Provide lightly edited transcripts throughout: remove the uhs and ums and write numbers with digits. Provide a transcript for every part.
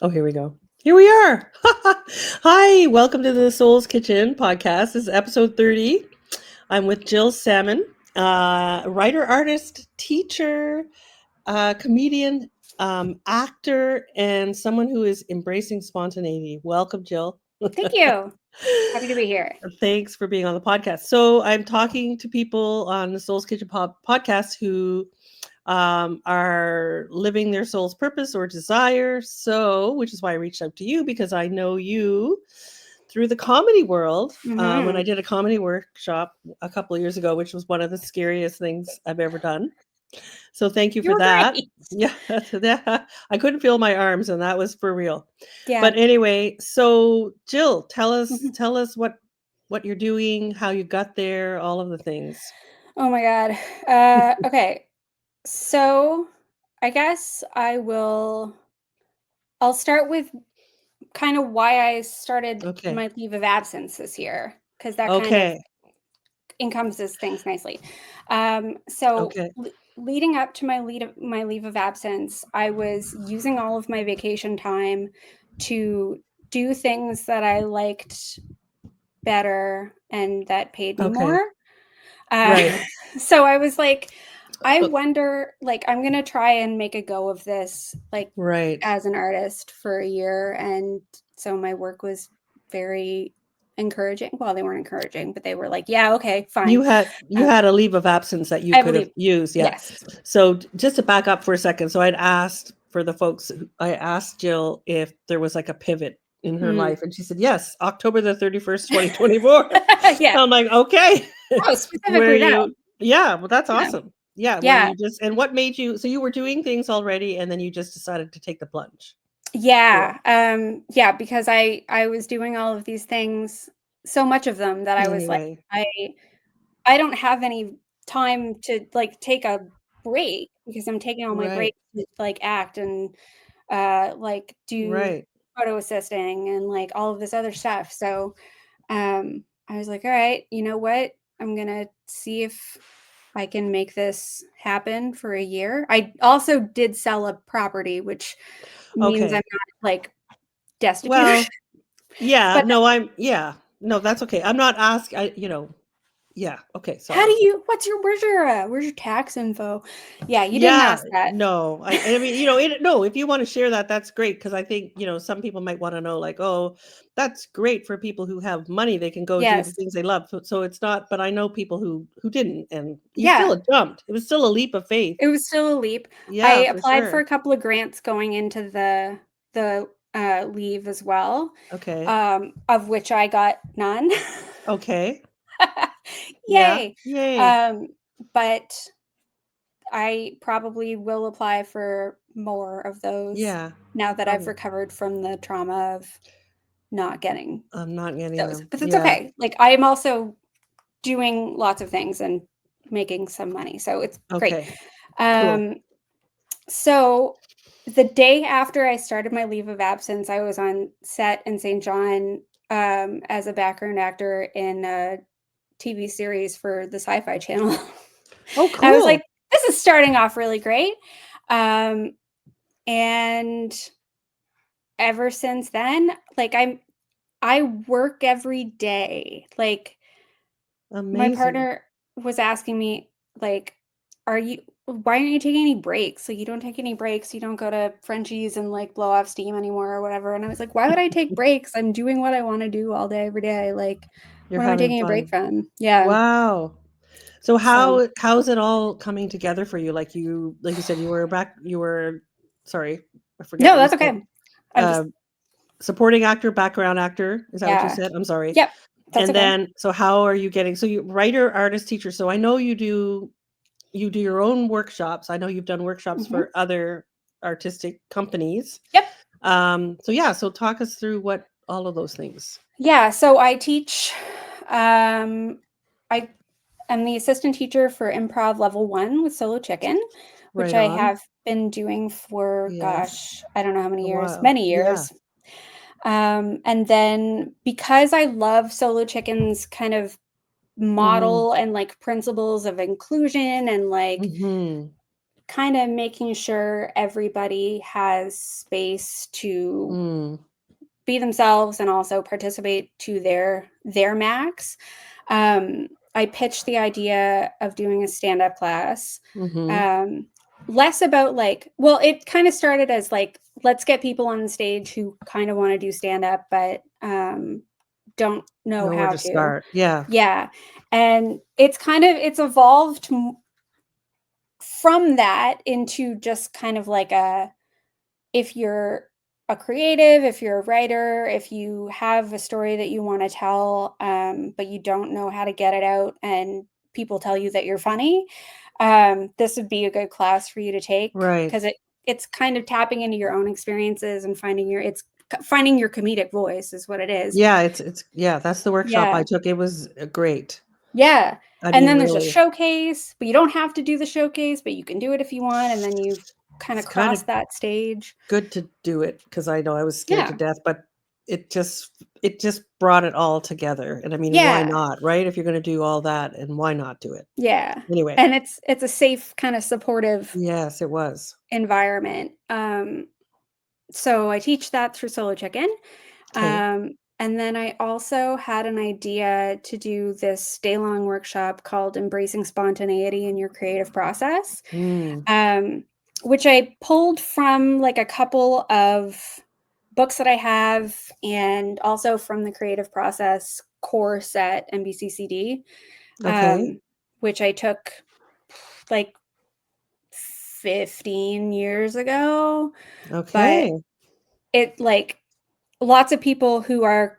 Oh, here we go. Here we are. Hi, welcome to the Soul's Kitchen podcast. This is episode 30. I'm with Gill Salmon, writer, artist, teacher, comedian, actor, and someone who is embracing spontaneity. Welcome, Jill. Thank you. Happy to be here. Thanks for being on the podcast. So, I'm talking to people on the Soul's Kitchen podcast who are living their soul's purpose or desire. So, which is why I reached out to you because I know you through the comedy world. When I did a comedy workshop a couple of years ago, which was one of the scariest things I've ever done. So, thank you for You're that. right. Yeah, I couldn't feel my arms, and that was for real. Yeah. But anyway, so Jill, tell us Mhm. what you're doing, how you got there, all of the things. Oh my God. Okay. So I guess I'll start with kind of why I started Okay. my leave of absence this year, because that kind of Okay. encompasses things nicely. So Okay. leading up to my leave of absence, I was using all of my vacation time to do things that I liked better and that paid me Okay. more. Right. So I was like, I wonder, like, I'm gonna try and make a go of this, like, Right. as an artist for a year. And so my work was very encouraging. Well, they weren't encouraging, but they were like, yeah, okay, fine. You had a leave of absence that you I could have believe, used, yeah. yes. So just to back up for a second, so I asked Jill if there was like a pivot in her life, and she said yes, October the 31st, 2024. Yeah. I'm like, okay, Oh, where specifically that. you? Yeah, well, that's Yeah. awesome. Yeah, where Yeah. you just and what made you? So you were doing things already, and then you just decided to take the plunge. Yeah. Yeah, because I was doing all of these things, so much of them that I was like, Anyway, I I don't have any time to, like, take a break because I'm taking all my right, breaks to, like, act and, like, do right, photo assisting and, like, all of this other stuff. So, I was like, "Alright, you know what? I'm gonna see if I can make this happen for a year." I also did sell a property, which means I'm okay. not, like, destitute. Well, yeah, But yeah, no, that's okay. I'm not asking. Yeah. Okay. how do Sorry. you where's your tax info? Yeah, you didn't Yeah. ask that. No. I mean, no. If you want to share that, that's great because I think some people might want to know, like, oh, that's great for people who have money; they can go do the Yes. things they love. So it's not. But I know people who didn't, and you Yeah, still jumped. It was still a leap of faith. it was still a leap. I Yeah, for applied for sure. a couple of grants going into the leave as well, Okay. of which I got none. Okay. Yeah. Yay! Yay. Um, but I probably will apply for more of those Yeah. now that I've Probably. recovered from the trauma of not getting I'm not getting those. them. But that's Yeah. okay. Like, I am also doing lots of things and making some money, so it's great. Okay. Cool. Um, so the day after I started my leave of absence, I was on set in St. John, as a background actor in a TV series for the Sci-Fi Channel. Oh, I was like, cool. "This is starting off really great." Um, and ever since then, like, I work every day. Like, my Amazing. partner was asking me, like, "Are you why aren't you taking any breaks? Like, you don't take any breaks, you don't go to Frenchies and, like, blow off steam anymore or whatever." And I was like, "Why would I take breaks? I'm doing what I wanna do all day, every day. Like, You're what am I having taking a break fun. from?" Yeah. Wow. So So how's it all coming together for you? Like you said, you were sorry, I forget no, what you that's said. okay. I'm just Uh, supporting actor, background actor. Is that what you yeah. said? I'm sorry. Yep. That's And okay. then so how are you getting so you writer, artist, teacher. So I know you do your own workshops. I know you've done workshops Mhm. for other artistic companies. Yep. So yeah, so talk us through what all of those things. Yeah, so I teach, I am the assistant teacher for improv level 1 with Solo Chicken, which Right I on. have been doing for, Yes. gosh, I don't know how many A years, while. many Yeah. years. And then because I love Solo Chicken's kind of Mhm. model and, like, principles of inclusion and, like, Mhm. kind of making sure everybody has space to Mm. be themselves and also participate to their max. I pitched the idea of doing a stand-up class. Mm-hmm. Less about like, well, it kind of started as like, let's get people on the stage who kind of want to do stand-up, but don't know Know where how to to. start. Yeah. Yeah. And it's evolved from that into just kind of like if you're a creative, if you're a writer, if you have a story that you want to tell, but you don't know how to get it out and people tell you that you're funny, this would be a good class for you to take Right. because it's kind of tapping into your own experiences and finding your comedic voice is what it is. Yeah, yeah, that's the workshop I Yeah. took. It was great. Yeah. I And mean, then there's a really, showcase, but you don't have to do the showcase, but you can do it if you want. And then you kind of it's kind cross of that stage. good to do it because I know I was scared to Yeah. death, but it just brought it all together. And I mean, why Yeah. not, right? If you're going to do all that, and why not do it? Yeah. Anyway, And it's a safe, kind of supportive yes, it was. environment. So I teach that through Solo Check-In. Okay. And then I also had an idea to do this day-long workshop called Embracing Spontaneity in Your Creative Process, Mm. which I pulled from like a couple of books that I have and also from the creative process course at NBCCD, Okay. which I took like 15 years ago. But Okay. it like lots of people who are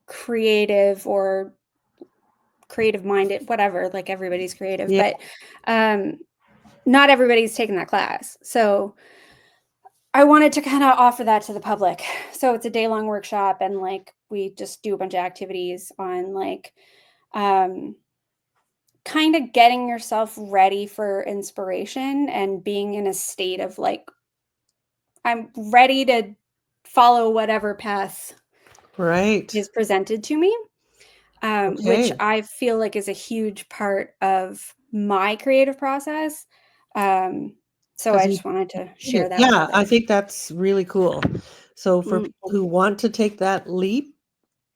creative or creative minded, whatever, like everybody's creative, Yeah. but not everybody's taken that class. So I wanted to kind of offer that to the public. So it's a day-long workshop and like we just do a bunch of activities on like um kind of getting yourself ready for inspiration and being in a state of like I'm ready to follow whatever path Right. is presented to me, which Okay. I feel like is a huge part of my creative process. So Because I you just wanted to did it. share that with Yeah, I others. think that's really cool. So for Mm, people who want to take that leap,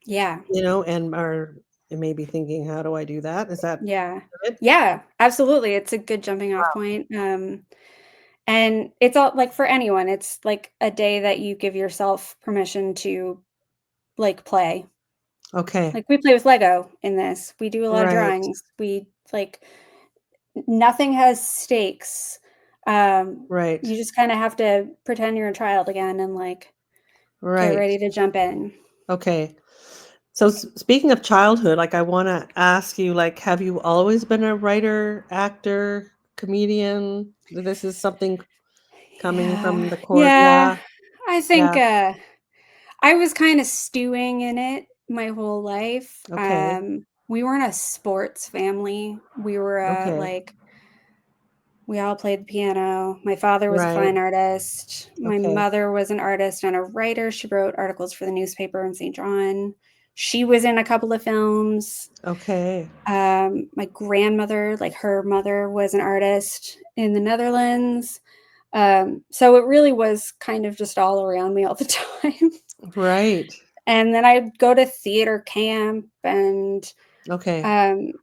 yeah, and are maybe thinking, how do I do that? Is that yeah, it? yeah, absolutely. It's a good jumping off Wow. point. And it's all like for anyone, it's like a day that you give yourself permission to like play. Okay. Like we play with Lego in this. We do a lot of Right. drawings. We like nothing has stakes. Right. You just kind of have to pretend you're a child again and like get Right. ready to jump in. Okay. So speaking of childhood, like I want to ask you, like, have you always been a writer, actor, comedian? This is something coming Yeah. from the core. Yeah. Yeah. I think Yeah. I was kind of stewing in it my whole life. Okay. We weren't a sports family. We were Okay. like we all played the piano. My father was a Right. fine artist. My Okay. mother was an artist and a writer. She wrote articles for the newspaper in St. John. She was in a couple of films. Okay. My grandmother, like her mother, was an artist in the Netherlands. So it really was kind of just all around me all the time. Right. And then I'd go to theater camp and Okay. um,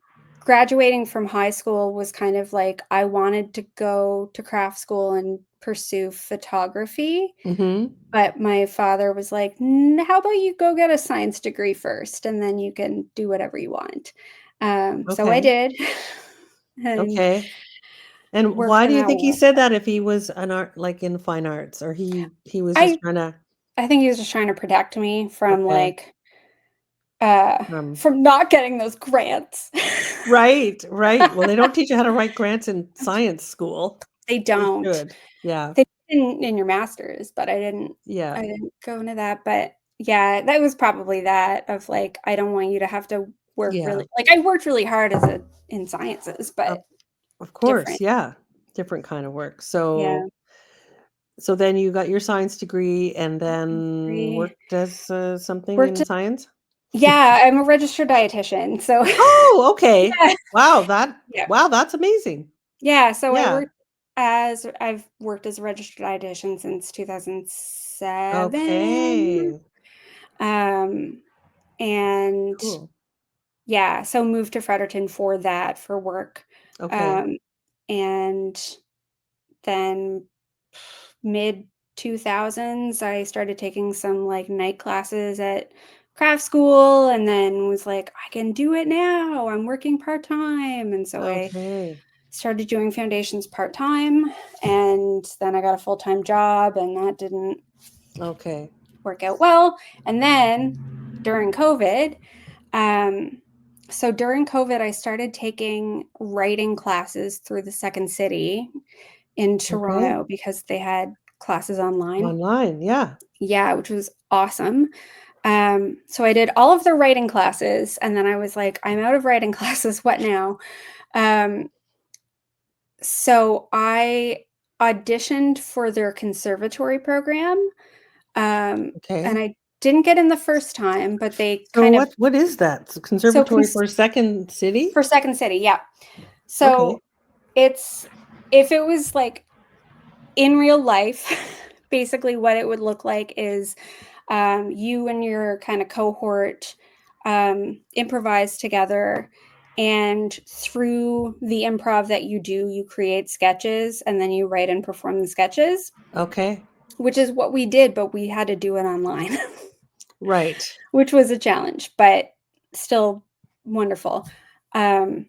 graduating from high school was kind of like I wanted to go to craft school and pursue photography. Mm-hmm. But my father was like, how about you go get a science degree first and then you can do whatever you want. So I Okay. did and Okay. And worked why in do you that think he world. said that if he was an art like in fine arts, or he was just I, trying to I think he was just trying to protect me from okay. like, Um from not getting those grants. right, right. Well, they don't teach you how to write grants in science school. They They don't. should. Yeah. They in your master's, but Yeah. I didn't go into that, but yeah, that was probably that of, like, I don't want you to have to work Yeah. really like, I worked really hard as a in sciences, Of but of different. course, yeah. Different kind of work. Yeah. So then you got your science degree and then Degree. worked as, something Worked in science? Yeah, I'm a registered dietitian, so Oh, okay. yeah. Wow, Yeah. wow, that's amazing. Yeah, so I Yeah. worked as I've worked as a registered dietitian since 2007. Okay. And Cool. yeah, so moved to Fredericton for that, for work. Okay. Um, and then mid 2000s, I started taking some like night classes at craft school and then was like, I can do it now. I'm working part time. And so I Okay. started doing foundations part time. And then I got a full time job, and that didn't Okay. work out well. And then during COVID, so during COVID, I started taking writing classes through the Second City in Okay. Toronto because they had classes online. Online. Yeah. Yeah, which was awesome. So I did all of the writing classes, and then I was like, I'm out of writing classes. What now? So I auditioned for their conservatory program, and Okay. I didn't get in the first time, but they So kind of what is that? so Conservatory for Second City? for Second City, yeah. Okay. So it's if it was like in real life, basically what it would look like is you and your kind of cohort improvise together, and through the improv that you do, you create sketches and then you write and perform the sketches, Okay. which is what we did, but we had to do it online, Right. which was a challenge, but still wonderful. Um,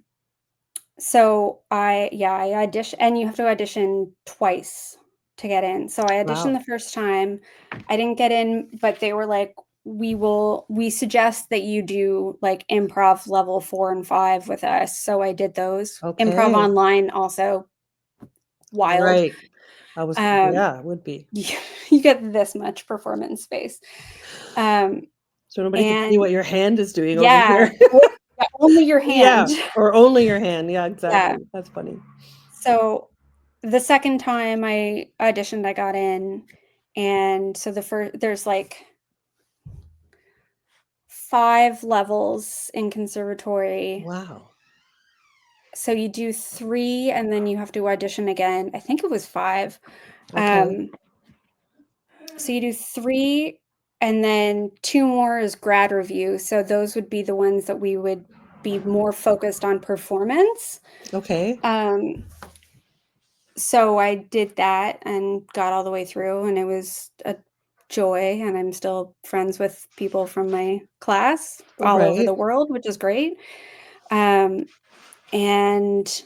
So I audition, and you have to audition twice to get in. So I auditioned Wow. the first time. I didn't get in, but they were like, we suggest that you do like improv level 4 and 5 with us. So I did those. Improv Okay. online also wild. Right. Um Yeah, it would be. you get this much performance space. Um So nobody can see and what your hand is doing over yeah, here. yeah, only your hand. Yeah, or only your hand. Yeah, Yeah. exactly. That's funny. So the second time I auditioned, I got in, and so there's like 5 levels in conservatory. Wow. So you do 3 and then you have to audition again. I think it was 5. Okay. Um, so you do 3 and then 2 more is grad review. So those would be the ones that we would be more focused on performance. Okay. Um, so I did that and got all the way through, and it was a joy, and I'm still friends with people from my class all over Right. the world, which is great. Um, and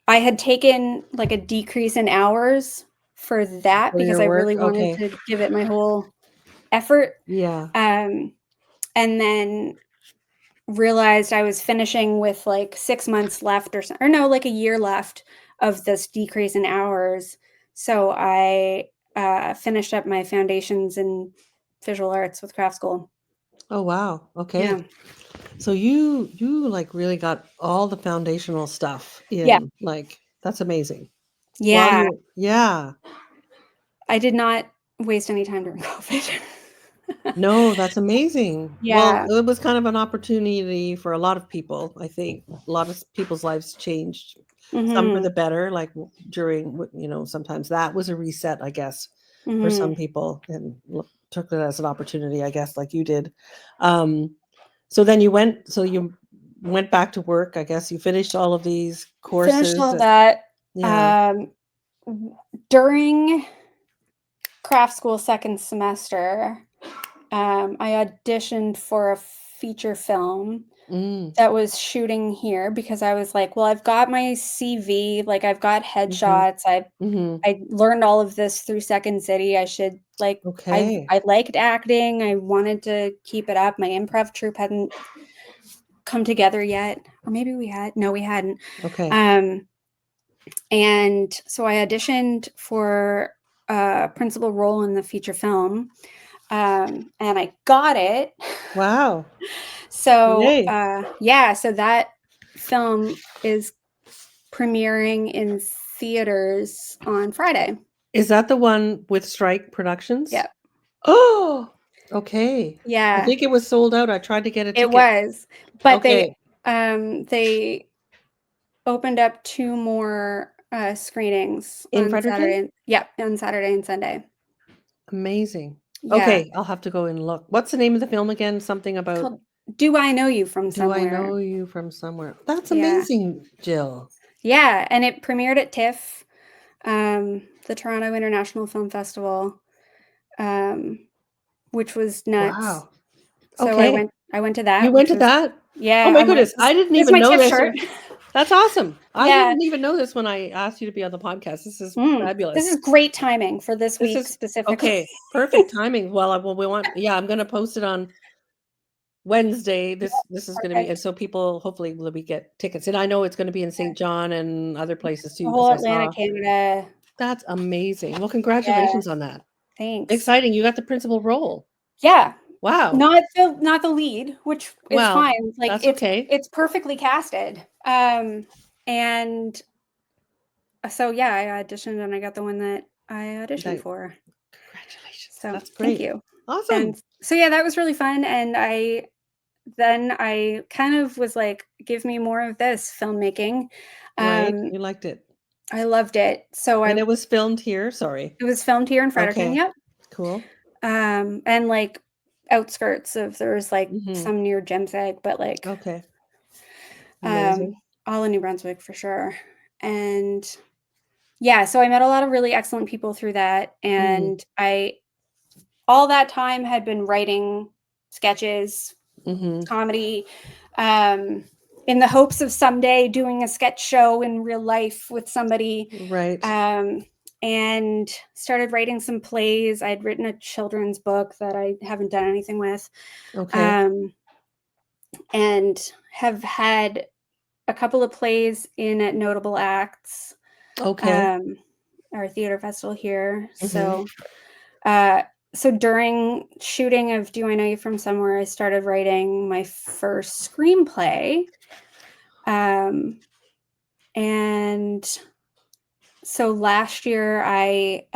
I had taken like a decrease in hours for that For because your I work. really wanted Okay. to give it my whole effort. Yeah. Um, and then realized I was finishing with like 6 months left or no, like a year left of this decrease in hours. So I finished up my foundations in visual arts with craft school. Oh, wow. Okay. Yeah. So you like really got all the foundational stuff Yeah. in. Like that's amazing. While Yeah. you yeah. I did not waste any time during COVID. No, that's amazing. Well, Yeah. it was kind of an opportunity for a lot of people, I think. A lot of people's lives changed, some for Mhm. the better, like during, sometimes that was a reset, I guess, for some Mhm. people and took it as an opportunity, I guess, like you did. Um, so you went back to work, I guess you finished all of these Finished courses. all that. Yeah. Um, During craft school second semester, I auditioned for a feature film Mm, that was shooting here because I was like, "Well, I've got my CV, like, I've got mhm, headshots, mhm. I learned all of this through Second City, I should, like." Okay. I liked acting, I wanted to keep it up, my improv troupe hadn't come together yet, or maybe we had. No, we hadn't. Okay. Um, and so I auditioned for a principal role in the feature film, and I got it. Wow. So, Yay. yeah, so that film is premiering in theaters on Friday. Is that the one with Strike Productions? Yeah. Oh, okay. I Yeah, think it was sold out. I tried to get a it ticket. was. But Okay. they opened up 2 more screenings In on Fredericton? Saturday. Yep, on Saturday and Sunday. Amazing. Yeah. Okay, I'll have to go and look. What's the name of the film again? Something It's about called Do I Know You from Do I Somewhere? Know You from Somewhere? That's Yeah. amazing, Jill. Yeah, and it premiered at TIFF, the Toronto International Film Festival, which was nuts. Wow. So Okay. I went to You that, went which to was that? Oh yeah, my I'm like, goodness. I didn't this is even my know TIFF this. shirt. That's awesome. I Yeah. didn't even know this when I asked you to be on the podcast. This is This fabulous. is great timing for this This week is specifically. okay. Perfect timing. Well, we want, yeah, I'm going to post it on Wednesday. This is going to be, and Perfect. so people hopefully will be get tickets. And I know it's going to be in St. John and other places too, The because whole I Atlantic saw Canada. that's amazing. Well, Yeah, congratulations on that. thanks. Exciting. You got the principal role. Yeah. Wow. Not the lead, which is Well, fine. Like that's okay. it's perfectly casted. And so yeah, I auditioned and I got the one that I auditioned for. Congratulations. So That's thank great. you. Awesome. And so yeah, that was really fun. And I kind of was like, give me more of this filmmaking. Right. Um, You liked it. I loved it. So And it was filmed here. Sorry. it was filmed here in Fredericton. Okay. Yep. Cool. And like outskirts of there was like Mm-hmm. some near Gemseg, but like Okay. Amazing. all in New Brunswick for sure. And yeah, so I met a lot of really excellent people through that. Mm-hmm. And I all that time had been writing sketches, Mm-hmm. comedy, in the hopes of someday doing a sketch show in real life with somebody. Right. And started writing some plays. I'd written a children's book that I haven't done anything with. Okay. And have had a couple of plays in at Notable Acts, Okay. our theater festival here. Mm-hmm. So during shooting of Do I Know You from Somewhere, I started writing my first screenplay. And so last year I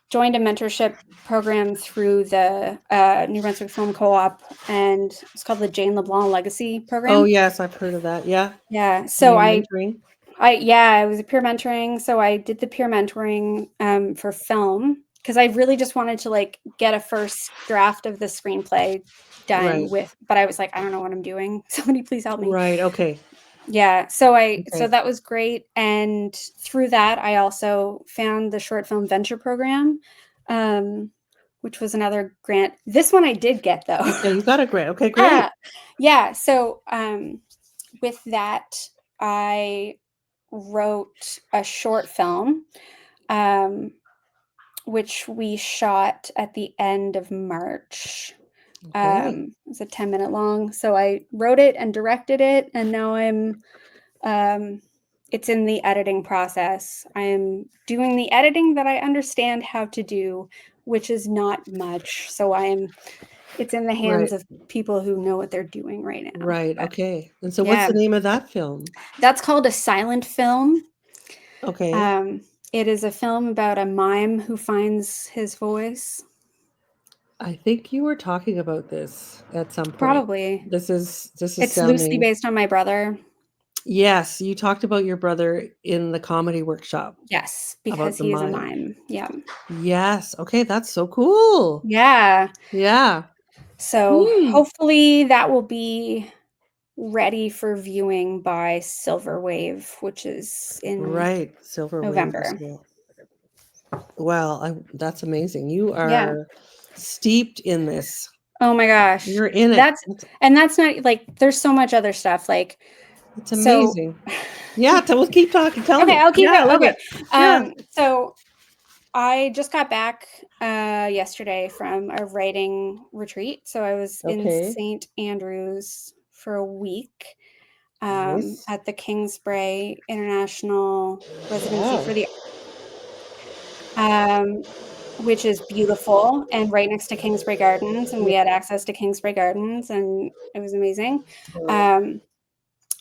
joined a mentorship program through the New Brunswick Film Co-op, and it's called the Jane LeBlanc Legacy Program. Oh yes, I've heard of that. Yeah. Yeah. So You're mentoring. I was a peer mentoring. So I did the peer mentoring for film because I really just wanted to like get a first draft of the screenplay done Right. but I was like, I don't know what I'm doing. Somebody please help me. Right. Okay. Yeah. So Okay. that was great. And through that, I also found the short film venture program, which was another grant. This one I did get though. Okay. You got a grant. Okay. Great. Yeah. So with that, I wrote a short film, which we shot at the end of March. Okay. It was a 10-minute long. So I wrote it and directed it, and now it's in the editing process. I'm doing the editing that I understand how to do, which is not much. So it's in the hands Right. of people who know what they're doing right now. Right. But Okay. And so what's yeah, the name of that film? that's called a silent film. Okay. It is a film about a mime who finds his voice. I think you were talking about this at some point. Probably. This is It's loosely sounding. based on my brother. Yes, you talked about your brother in the comedy workshop Yes, about because the he is a mime. mime. Yeah. Yes. Okay, that's so cool. Yeah. Yeah. So Hmm. hopefully that will be ready for viewing by Silver Wave, which is in Right. Silver Wave November. Festival. Well, that's amazing. You Yeah. are steeped in this. Oh my gosh. You're in it. That's not like there's so much other stuff like It's so amazing. Yeah, we'll keep talking. Tell okay, me. I'll keep Yeah, I going. love Okay. it. Yeah. So I just got back yesterday from a writing retreat. So I was in Okay. St. Andrews for a week Nice. at the Kingsbray International Residency Wow. for the which is beautiful and right next to Kingsbray Gardens, and Yeah. we had access to Kingsbray Gardens, and it was amazing. Right.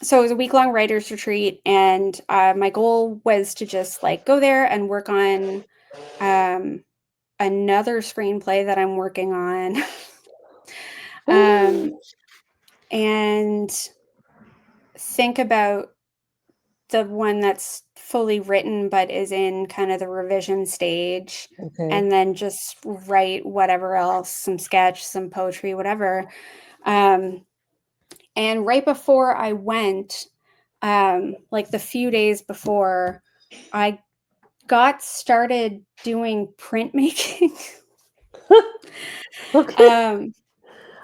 So it was a week-long writers retreat, and my goal was to just like go there and work on another screenplay that I'm working on, and think about the one that's fully written, but is in kind of the revision stage. Okay. And then just write whatever else, some sketch, some poetry, whatever. And right before I went, like the few days before, I got started doing printmaking. Okay. I guess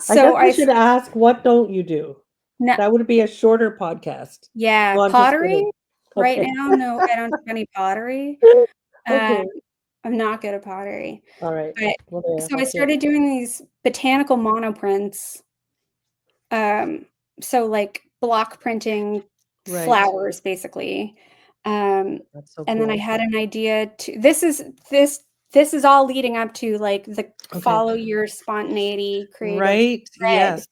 So I should ask, what don't you do? no, That would be a shorter podcast. yeah, No, I'm just pottery kidding. right Okay. now. No, I don't do any pottery. Um, Okay. I'm not good at pottery. All right. But Well, there. so I That's it. started doing these botanical monoprints. So like block printing Right. flowers, basically. That's so And then I cool. had an idea to this is all leading up to like the Okay. follow your spontaneity creative Right. thread. Yes.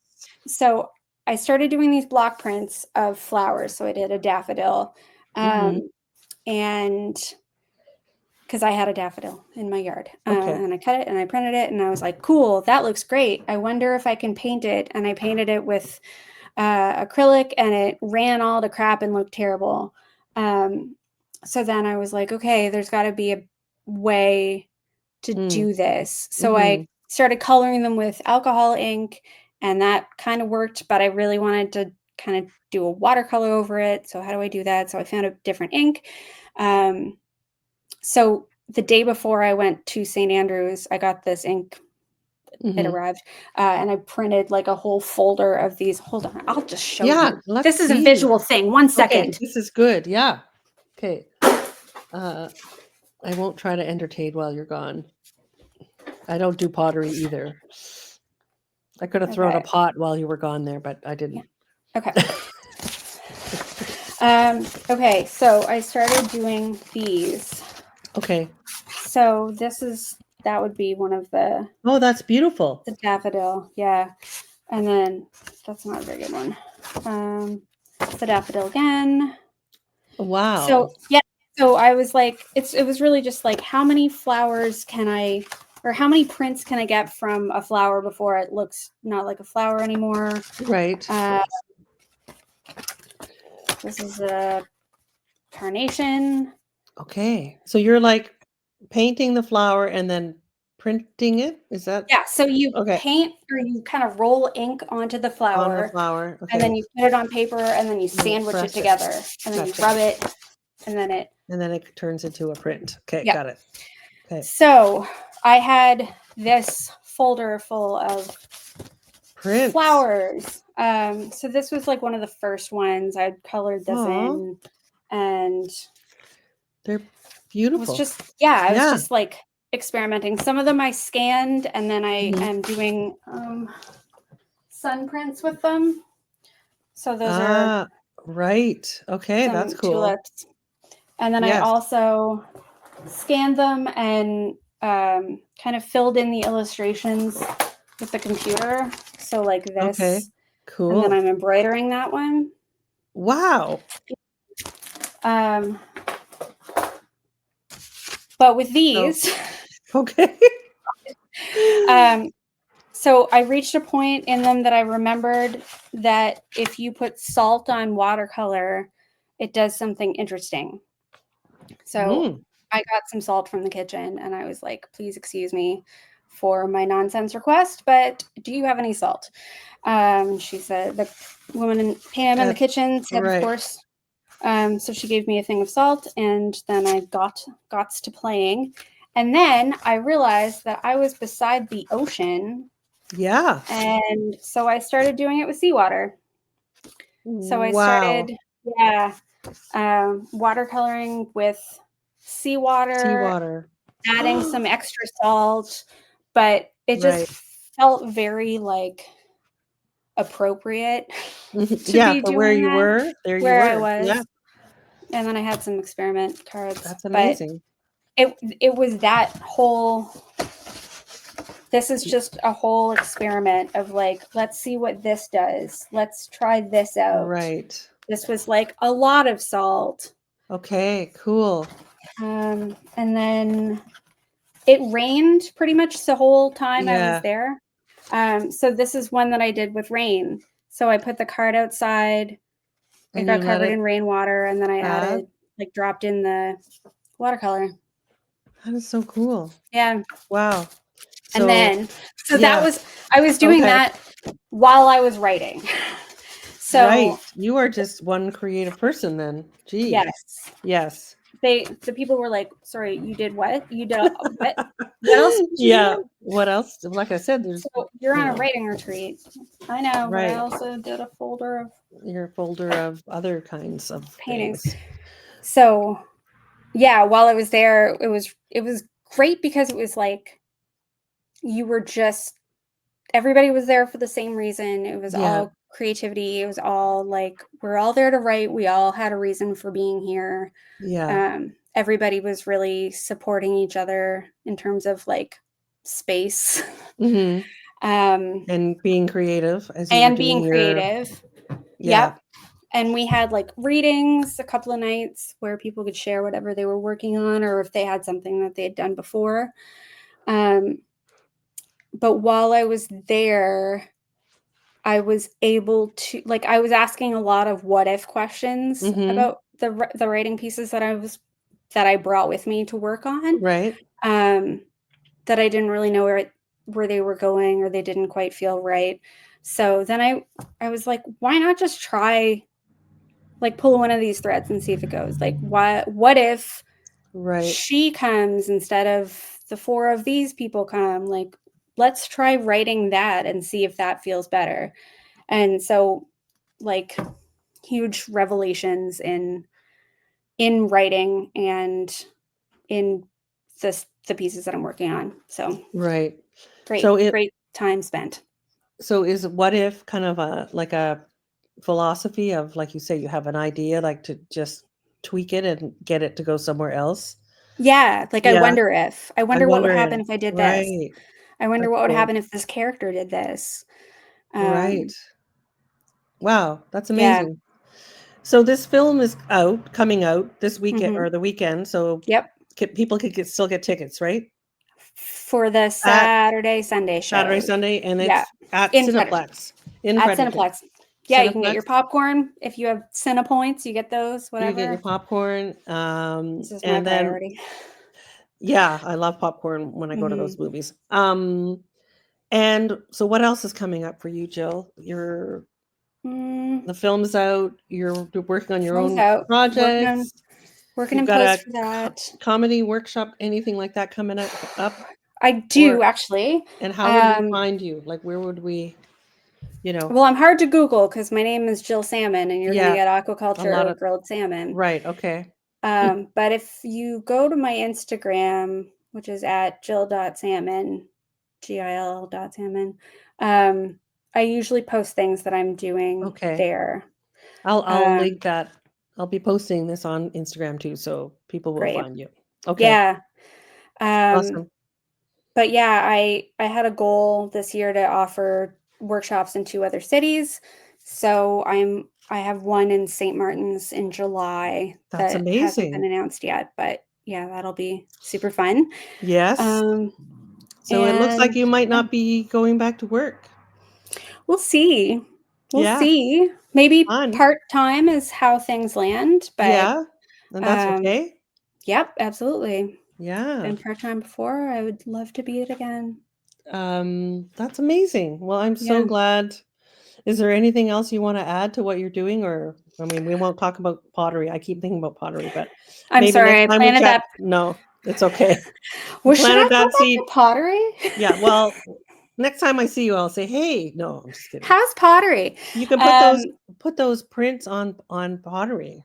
So I started doing these block prints of flowers. So I did a daffodil. Mhm. And because I had a daffodil in my yard. Okay. And I cut it and I printed it and I was like, cool, that looks great. I wonder if I can paint it. And I painted it with acrylic and it ran all to crap and looked terrible. So then I was like, okay, there's got to be a way to do this. So I started coloring them with alcohol ink and that kind of worked, but I really wanted to kind of do a watercolor over it. So how do I do that? So I found a different ink. So the day before I went to St. Andrews, I got this ink. It arrived, and I printed like a whole folder of these. Hold on, I'll just show you. This is a visual thing. 1 second. Okay, this is good. Yeah. Okay. I won't try to entertain while you're gone. I don't do pottery either. I could have thrown a pot while you were gone there, but I didn't. Yeah. Okay. Okay, so I started doing these. Okay. So that would be one of the. Oh, that's beautiful. The daffodil, yeah. And then that's not a very good one. The daffodil again. Wow. So yeah. So I was like, it was really just like, how many flowers can I, or how many prints can I get from a flower before it looks not like a flower anymore? Right. This is a carnation. Okay. So you're like painting the flower and then printing it? Is that? Yeah. So you Okay. paint or you kind of roll ink onto the flower. On the flower. Okay. And then you put it on paper and then you sandwich it together. And then you rub it and then it turns into a print. Okay, got it. Okay. So I had this folder full of prints. Flowers. So this was like one of the first ones. I colored this in and they're beautiful. I was just like experimenting. Some of them I scanned and then I am doing sun prints with them. So those are right. Okay, that's cool. Tulips. And then I also scanned them and kind of filled in the illustrations with the computer. So like this. Okay, cool. And then I'm embroidering that one. Wow. But with these. Okay. So I reached a point in them that I remembered that if you put salt on watercolor, it does something interesting. So I got some salt from the kitchen and I was like, please excuse me for my nonsense request, but do you have any salt? She said, the woman in the kitchen said, of course. So she gave me a thing of salt and then I got to playing. And then I realized that I was beside the ocean. Yeah. And so I started doing it with seawater. So I started, watercoloring with seawater, adding some extra salt, but it just felt very like appropriate to be doing where you that, were, there you where were. I was. Yeah. And then I had some experiment cards. That's amazing. But it was that whole. This is just a whole experiment of like, let's see what this does. Let's try this out. Right. This was like a lot of salt. Okay, cool. And then it rained pretty much the whole time I was there. So this is one that I did with rain. So I put the card outside. It got covered in rainwater, and then I added like dropped in the watercolor. That is so cool. Yeah. Wow. And then, so that yeah. was, I was doing Okay. that while I was writing. So Right. You are just one creative person then. Gee. yes, Yes. the people were like, sorry, you did what? You did what? What else did you Yeah. do? What else? Like I said, there's So you're on you a know, writing retreat. I know, but I right. also did a folder of Your folder of other kinds of paintings. things. So yeah, while I was there, it was great because it was like you were just everybody was there for the same reason. It was Yeah. all creativity. It was all like we're all there to write. We all had a reason for being here. Yeah. Everybody was really supporting each other in terms of like space. Mm-hmm. um, And being creative as you were and being doing your creative. yeah. Yep. And we had like readings a couple of nights where people could share whatever they were working on or if they had something that they had done before. But while I was there, I was able to like I was asking a lot of what if questions Mm-hmm. about the writing pieces that I brought with me to work on. Right. That I didn't really know where they were going or they didn't quite feel right. So then I was like, why not just try like pull one of these threads and see if it goes? Like what if Right. she comes instead of the four of these people come? Like let's try writing that and see if that feels better. And so like huge revelations in writing and in the pieces that I'm working on. So Right. great, So it great time spent. so is what if kind of a like a philosophy of like you say you have an idea like to just tweak it and get it to go somewhere else? Yeah, like Yeah. I I wonder what would wonder happen if if I did this. right. I wonder That's what would cool. happen if this character did this. Right. Um, Wow, that's yeah. amazing. So this film is coming out this weekend Hmm. or the weekend. So Yep. people could still get tickets, right? For the At Saturday, Sunday Saturday, shows. Sunday, and Yeah. it's at In Fredericton. Cineplex in At Fredericton. Cineplex. Yeah, you can get Cineplex. your popcorn. If you have Cinepoints, you get those, You get your whatever. popcorn, This is my and then priority. yeah, I love popcorn when I go to those Hmm. movies. And so what else is coming up for you, Jill? The film's out. You're working on your Film's own out. projects. Working You've in got post a for that. comedy workshop, anything like that coming up? I Or do actually. and how would we find you? Like where would we, Well, I'm hard to Google because my name is Gill Salmon, and you're going to yeah, get a lot aquaculture or of grilled salmon. right, okay. But if you go to my Instagram, which is at Gill.salmon, GIL.salmon, I usually post things that I'm doing Okay. there. I'll Um, link that. I'll be posting this on Instagram too, so people will great. find you. Okay. Yeah. Um, Awesome. but yeah, I had a goal this year to offer workshops in 2 other cities. So I have one in St. Martin's in July That's that hasn't been amazing. announced yet, but yeah, that'll be super fun. Yes. Um, So it looks like and you might yeah, not be going back to work. we'll see. We'll Yeah. see. Maybe Fun. part-time is how things land, but Yeah. And that's okay. yep, absolutely. Yeah. Been part-time before. I would love to be it again. That's amazing. Well, I'm so Yeah. glad. Is there anything else you want to add to what you're doing? Or, I mean, we won't talk about pottery. I keep thinking about pottery, but I'm maybe sorry, next I time we planted chat. that. No, it's okay. You Well, should I planted go that back to seed. pottery? Yeah. Well, next time I see you, I'll say, hey, no, I'm just kidding. How's pottery? You can Um, put those prints on pottery.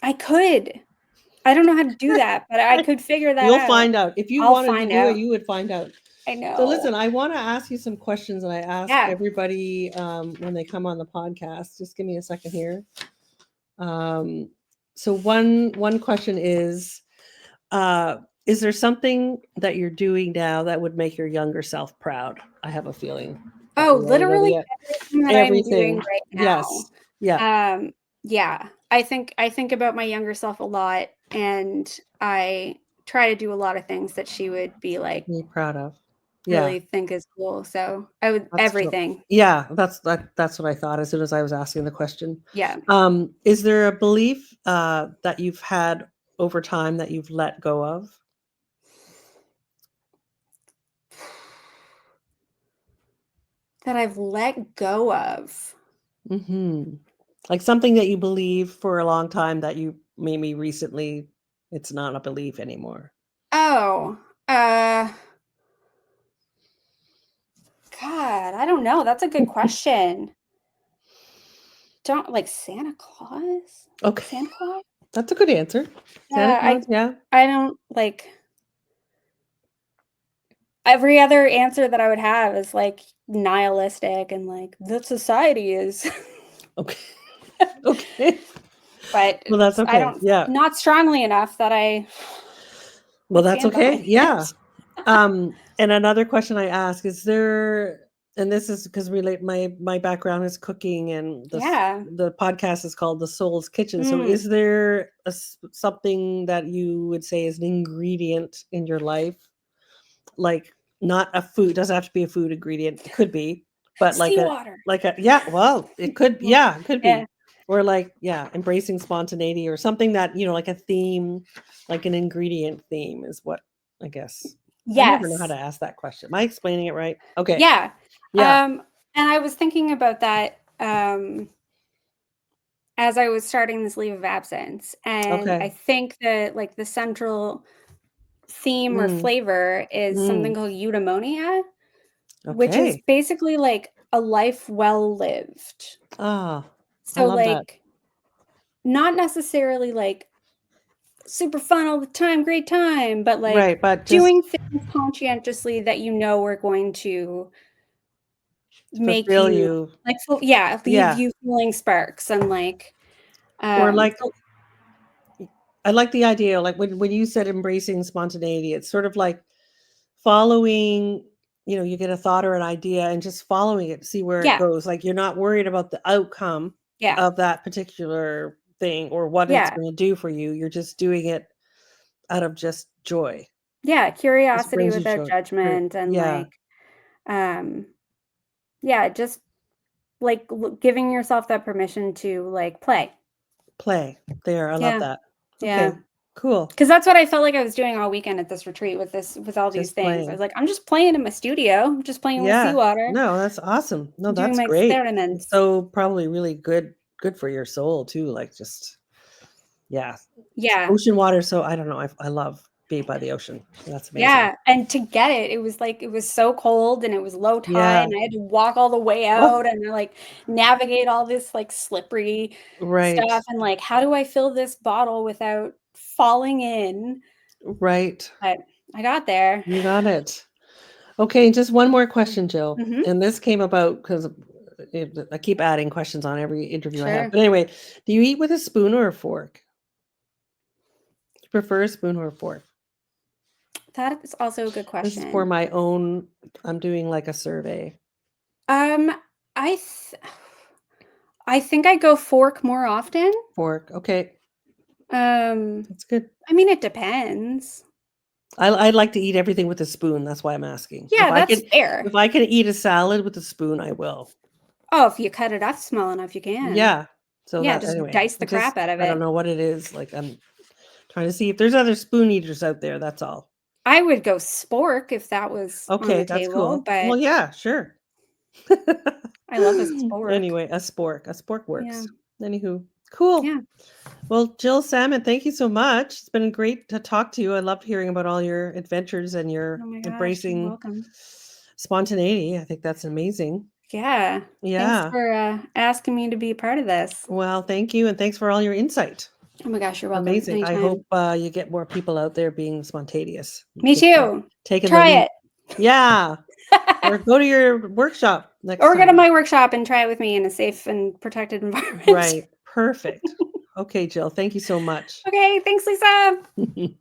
I could. I don't know how to do that, but I could figure that You'll out. find out. If you I'll wanted to find do it, out. you would find out. I So know. listen, I want to ask you some questions that I ask Yeah. everybody when they come on the podcast. Just give me a second here. So one question is there something that you're doing now that would make your younger self proud? I have a feeling that Oh, we already know literally the everything that I'm doing everything. right now. Yes. Yeah. Yeah. I think about my younger self a lot, and I try to do a lot of things that she would be like, Be proud of. Yeah. really think is cool. So I would That's cool. everything. Yeah, that's what I thought as soon as I was asking the question. Yeah. Is there a belief that you've had over time that you've let go of? That I've let go of. Hmm. Like something that you believe for a long time that you maybe recently it's not a belief anymore. Oh, God, I don't know. That's a good question. Don't like Santa Claus? Okay, Santa Claus? that's a good answer. Santa Yeah, Claus, yeah. I don't like every other answer that I would have is like nihilistic and like the society is Okay. Okay. but Well, that's I okay. don't Yeah. not strongly enough that I Well, that's stand okay. behind Yeah. it. And another question I ask is there, and this is because relate my background is cooking, and Yeah. the podcast is called The Soul's Kitchen. So, Mm. is there something that you would say is an ingredient in your life, like not a food, doesn't have to be a food ingredient, it could be, but Seawater. like a yeah, well, it could Well, yeah, it could yeah. be, or like yeah, embracing spontaneity or something that like a theme, like an ingredient theme is what I guess. I never know how Yes. to ask that question. Am I explaining it right? Okay. Yeah. Yeah. And I was thinking about that as I was starting this leave of absence. And I Okay. think that like the central theme or Mm, flavor is something mm, called eudaimonia, which is okay. basically like a life well lived. Ah, I So love that. like not necessarily like super fun all the time, great time, but like Right, but just doing things conscientiously that you know are going to make fulfill you you. like yeah, leave Yeah. you feeling sparks and like Or like so I like the idea, like when you said embracing spontaneity, it's sort of like following, you get a thought or an idea and just following it, see where it yeah, goes. Like you're not worried about the outcome yeah, of that particular thing or what it's yeah, going to do for you. You're just doing it out of just joy. yeah, Just curiosity brings you without joy. judgment and Yeah, like um yeah, just like giving yourself that permission to like play. play. There, I love Yeah, that. yeah. Okay, cool. Because that's what I felt like I was doing all weekend at this retreat with all these Just things. I was playing. like, I'm just playing in my studio. I'm just playing with Yeah. seawater, No, that's awesome. No, doing that's my great. It's experiments. so probably really good for your soul too. Like just yeah. Yeah. Ocean water, so I don't know. I love being by the ocean. That's amazing. Yeah, and to get it, it was like it was so cold and it was low tide Yeah. and I had to walk all the way Oh, out and like navigate all this like slippery right. stuff and like how do I fill this bottle without falling in? Right. But I got there. You got it. Okay, just one more question, Jill. Mhm. And this came about because I keep adding questions on every interview I have. Sure. But anyway, do you eat with a spoon or a fork? Do you prefer a spoon or a fork? That is also a good This is for question. my own, I'm doing like a survey. Um, I th I think I go fork more often. Fork. Okay. Um, That's good. I mean, it depends. I like to eat everything with a spoon. That's why I'm asking. Yeah, that's If fair. I can eat a salad with a spoon, I will. Oh, if you cut it up small enough, you can. Yeah. So Yeah, that just anyway, dice the crap out of I don't it. know what it is. Like I'm trying to see if there's other spoon eaters out there. That's all. I would go spork if that was on Okay, the that's table, cool. Well, but yeah, sure. I love a spork. Anyway, a spork. A spork Yeah, works. Anywho, cool. yeah. Well, Jill Salmon, thank you so much. It's been great to talk to you. I loved hearing about all your adventures and your Oh my gosh, you're embracing welcome. spontaneity. I think that's amazing. Yeah, thanks Yeah. for, asking me to be a part of this. Well, thank you. And thanks for all your insight. Oh my gosh, you're welcome, Amazing. I anytime. hope you get more people out there being spontaneous, Me too. taking the Try lead. it. Yeah. Or go to your workshop next Or go to time. my workshop and try it with me in a safe and protected environment. Right. Perfect. Okay, Jill. Thank you so much. Okay, thanks, Lisa.